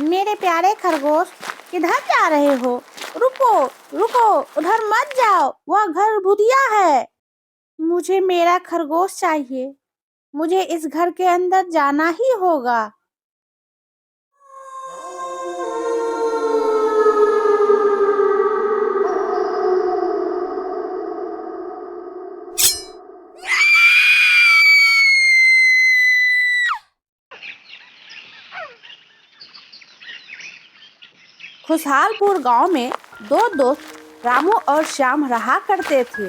मेरे प्यारे खरगोश, किधर जा रहे हो? रुको, रुको, उधर मत जाओ, वह घर भूतिया है। मुझे मेरा खरगोश चाहिए। मुझे इस घर के अंदर जाना ही होगा। खुशहालपुर गांव में दो दोस्त रामू और श्याम रहा करते थे।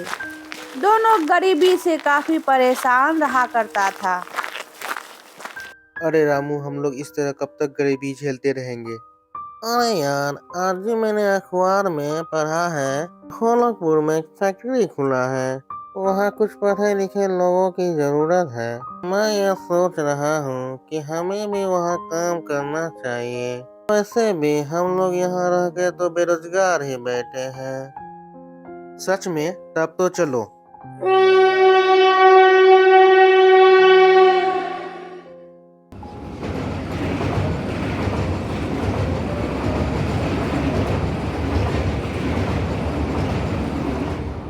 दोनों गरीबी से काफी परेशान रहा करता था। अरे रामू, हम लोग इस तरह कब तक गरीबी झेलते रहेंगे? अरे यार, आज ही मैंने अखबार में पढ़ा है गोरखपुर में एक फैक्ट्री खुला है। वहाँ कुछ पढ़े लिखे लोगों की जरूरत है। मैं यह सोच रहा हूँ कि हमें भी वहाँ काम करना चाहिए। वैसे भी हम लोग यहाँ रह के तो बेरोजगार ही बैठे हैं। सच में? तब तो चलो।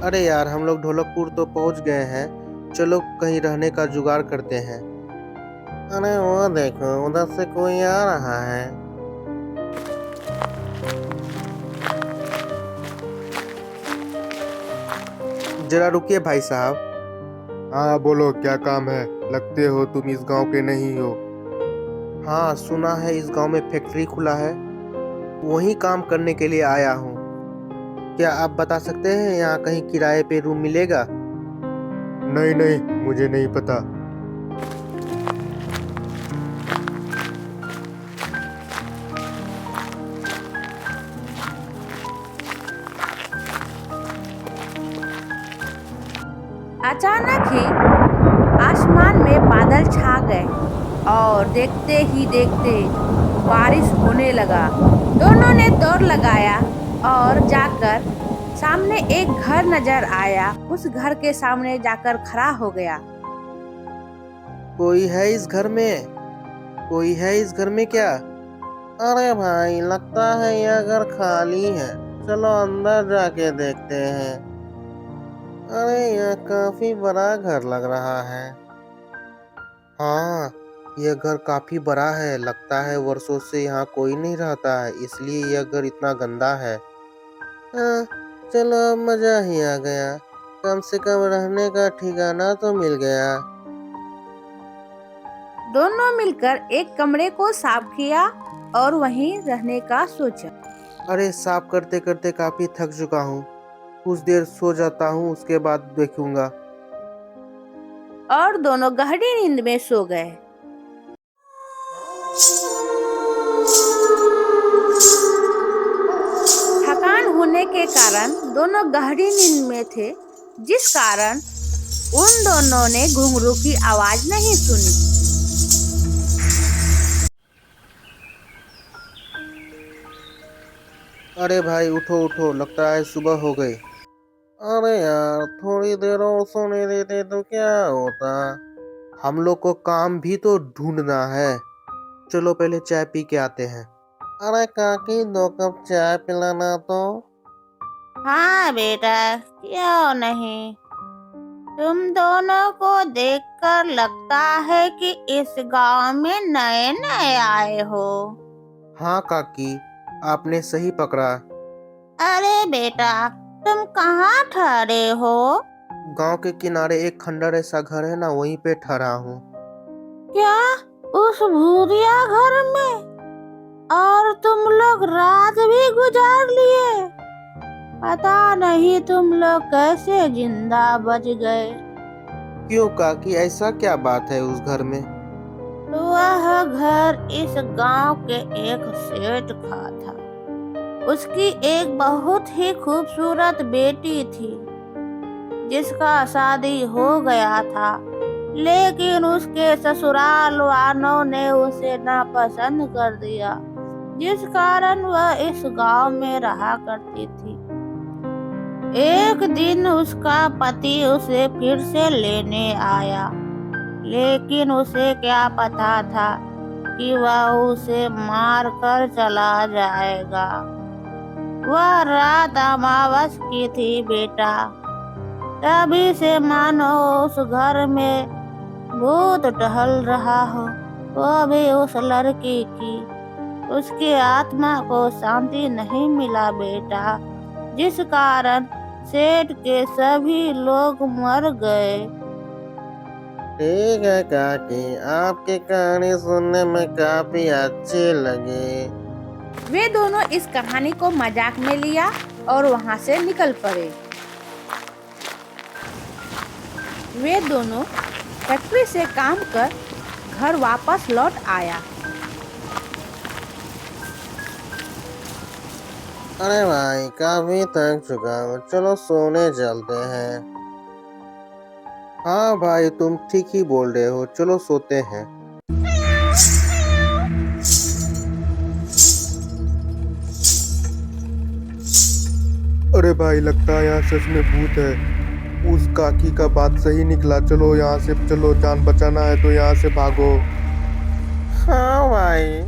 अरे यार, हम लोग ढोलकपुर तो पहुंच गए हैं। चलो कहीं रहने का जुगाड़ करते हैं। अरे वो देखो, उधर से कोई आ रहा है। जरा रुकिए भाई साहब। हाँ बोलो, क्या काम है? लगते हो तुम इस गांव के नहीं हो। हाँ, सुना है इस गांव में फैक्ट्री खुला है। वहीं काम करने के लिए आया हूँ। क्या आप बता सकते हैं यहाँ कहीं किराए पे रूम मिलेगा? नहीं नहीं, मुझे नहीं पता। अचानक ही आसमान में बादल छा गए और देखते ही देखते बारिश होने लगा। दोनों ने दौड़ लगाया और जाकर सामने एक घर नजर आया। उस घर के सामने जाकर खड़ा हो गया। कोई है इस घर में? कोई है इस घर में क्या? अरे भाई, लगता है यह घर खाली है। चलो अंदर जाके देखते हैं। अरे यह काफी बड़ा घर लग रहा है। हाँ, यह घर काफी बड़ा है। लगता है वर्षों से यहाँ कोई नहीं रहता है, इसलिए यह घर इतना गंदा है। हाँ, चलो अब मजा ही आ गया। कम से कम रहने का ठिकाना तो मिल गया। दोनों मिलकर एक कमरे को साफ किया और वहीं रहने का सोचा। अरे साफ करते करते काफी थक चुका हूँ। कुछ देर सो जाता हूँ, उसके बाद देखूंगा। और दोनों गहरी नींद में सो गए। थकान होने के कारण दोनों गहरी नींद में थे, जिस कारण उन दोनों ने घुंघरू की आवाज नहीं सुनी। अरे भाई, उठो उठो, लगता है सुबह हो गई। अरे यार, थोड़ी देर और सोने देते तो क्या होता। हम लोग को काम भी तो ढूंढना है। चलो पहले चाय पी के आते हैं। अरे काकी, 2 कप चाय पिलाना तो। हाँ बेटा, क्यों नहीं। तुम दोनों को देखकर लगता है कि इस गांव में नए नए आए हो। हाँ काकी, आपने सही पकड़ा। अरे बेटा, तुम कहाँ ठहरे हो? गांव के किनारे एक खंडर ऐसा घर है ना, वहीं पे ठहरा हूँ। क्या? उस भूरिया घर में? और तुम लोग रात भी गुजार लिए? पता नहीं तुम लोग कैसे जिंदा बच गए। क्यों काकी, ऐसा क्या बात है उस घर में? वह घर इस गांव के एक सेठ का था। उसकी एक बहुत ही खूबसूरत बेटी थी, जिसका शादी हो गया था, लेकिन उसके ससुराल वालों ने उसे नापसंद कर दिया, जिस कारण वह इस गांव में रहा करती थी। एक दिन उसका पति उसे फिर से लेने आया, लेकिन उसे क्या पता था कि वह उसे मार कर चला जाएगा। वह रात अमावस की थी बेटा। तभी से मानो उस घर में भूत टहल रहा हो। वो भी उस लड़की की। उसकी आत्मा को शांति नहीं मिला बेटा, जिस कारण सेठ के सभी लोग मर गए। ठीक है काकी, आपकी कहानी सुनने में काफी अच्छी लगी। वे दोनों इस कहानी को मजाक में लिया और वहां से निकल पड़े। वे दोनों फैक्ट्री से काम कर घर वापस लौट आया। अरे भाई, काफी थक चुका हूँ, चलो सोने चलते हैं। हाँ भाई, तुम ठीक ही बोल रहे हो, चलो सोते हैं। अरे भाई, लगता है यहाँ सच में भूत है। उस काकी का बात सही निकला। चलो यहाँ से चलो, जान बचाना है तो यहाँ से भागो। हाँ भाई,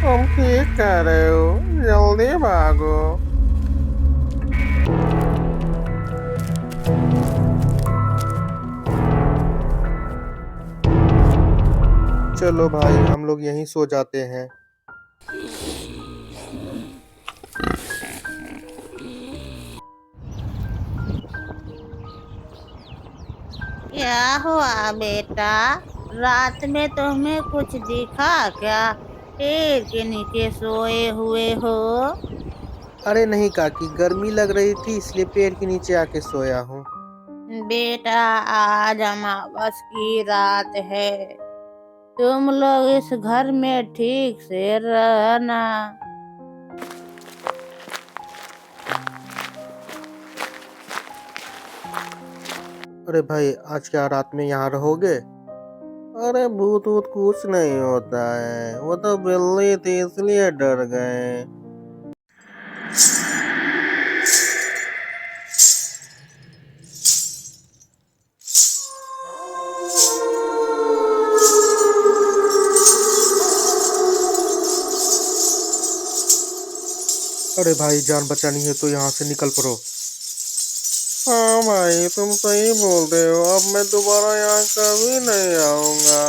तुम ठीक कह रहे हो, जल्दी भागो। चलो भाई, हम लोग यहीं सो जाते हैं। क्या हुआ बेटा? रात में तुम्हें कुछ दिखा क्या? पेड़ के नीचे सोए हुए हो? अरे नहीं काकी, गर्मी लग रही थी इसलिए पेड़ के नीचे आके सोया हूँ। बेटा, आज अमावस की रात है। तुम लोग इस घर में ठीक से रहना। अरे भाई, आज क्या रात में यहाँ रहोगे? अरे भूत वूत कुछ नहीं होता है, वो तो बिल्ली थी इसलिए डर गए। अरे भाई, जान बचानी है तो यहाँ से निकल पड़ो। हाँ भाई, तुम सही बोल रहे हो, अब मैं दोबारा यहाँ कभी नहीं आऊंगा।